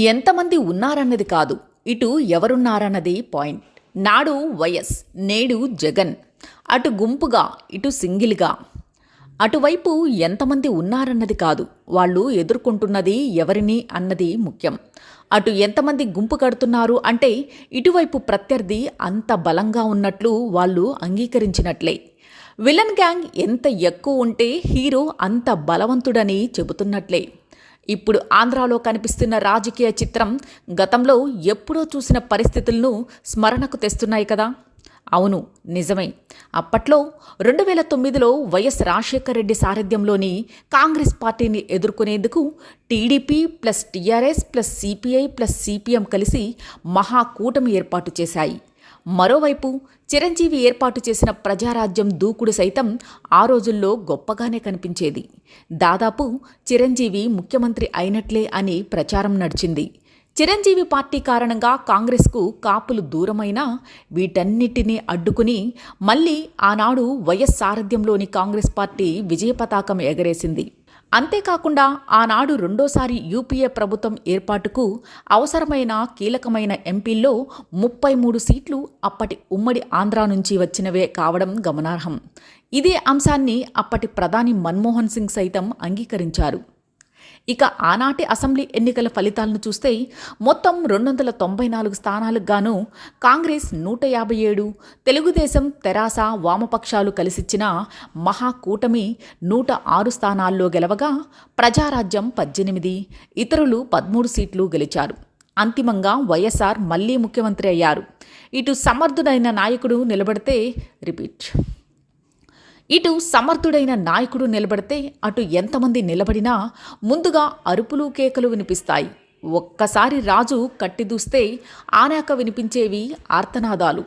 ఎంతమంది ఉన్నారన్నది కాదు, ఇటు ఎవరున్నారన్నది పాయింట్. నాడు వైఎస్, నేడు జగన్. అటు గుంపుగా, ఇటు సింగిల్గా. అటువైపు ఎంతమంది ఉన్నారన్నది కాదు, వాళ్ళు ఎదుర్కొంటున్నది ఎవరిని అన్నది ముఖ్యం. అటు ఎంతమంది గుంపు కడుతున్నారు అంటే ఇటువైపు ప్రత్యర్థి అంత బలంగా ఉన్నట్లు వాళ్ళు అంగీకరించినట్లే. విలన్ గ్యాంగ్ ఎంత ఎక్కువ ఉంటే హీరో అంత బలవంతుడని చెబుతున్నట్లే. ఇప్పుడు ఆంధ్రాలో కనిపిస్తున్న రాజకీయ చిత్రం గతంలో ఎప్పుడో చూసిన పరిస్థితులను స్మరణకు తెస్తున్నాయి కదా. అవును, నిజమే. అప్పట్లో 2009లో వైఎస్ రాజశేఖర రెడ్డి సారథ్యంలోని కాంగ్రెస్ పార్టీని ఎదుర్కొనేందుకు TDP plus TRS plus CPI plus CPM కలిసి మహాకూటమి ఏర్పాటు చేశాయి. మరోవైపు చిరంజీవి ఏర్పాటు చేసిన ప్రజారాజ్యం దూకుడు సైతం ఆ రోజుల్లో గొప్పగానే కనిపించేది. దాదాపు చిరంజీవి ముఖ్యమంత్రి అయినట్లే అని ప్రచారం నడిచింది. చిరంజీవి పార్టీ కారణంగా కాంగ్రెస్కు కాపులు దూరమైనా వీటన్నిటినీ అడ్డుకుని మళ్ళీ ఆనాడు వైఎస్ సారథ్యంలోని కాంగ్రెస్ పార్టీ విజయపతాకం ఎగరేసింది. అంతేకాకుండా ఆనాడు రెండోసారి యూపీఏ ప్రభుత్వం ఏర్పాటుకు అవసరమైన కీలకమైన ఎంపీల్లో 33 సీట్లు అప్పటి ఉమ్మడి ఆంధ్రా నుంచి వచ్చినవే కావడం గమనార్హం. ఇదే అంశాన్ని అప్పటి ప్రధాని మన్మోహన్ సింగ్ సైతం అంగీకరించారు. ఇక ఆనాటి అసెంబ్లీ ఎన్నికల ఫలితాలను చూస్తే మొత్తం 294 స్థానాలకు గాను కాంగ్రెస్ 157, తెలుగుదేశం, తెరాస, వామపక్షాలు కలిసిచ్చిన మహాకూటమి 106 స్థానాల్లో గెలవగా ప్రజారాజ్యం 18, ఇతరులు 13 సీట్లు గెలిచారు. అంతిమంగా వైఎస్ఆర్ మళ్లీ ముఖ్యమంత్రి అయ్యారు. ఇటు సమర్థుడైన నాయకుడు నిలబడితే అటు ఎంతమంది నిలబడినా ముందుగా అరుపులు కేకలు వినిపిస్తాయి. ఒక్కసారి రాజు కట్టిదూస్తే ఆనాక వినిపించేవి ఆర్తనాదాలు.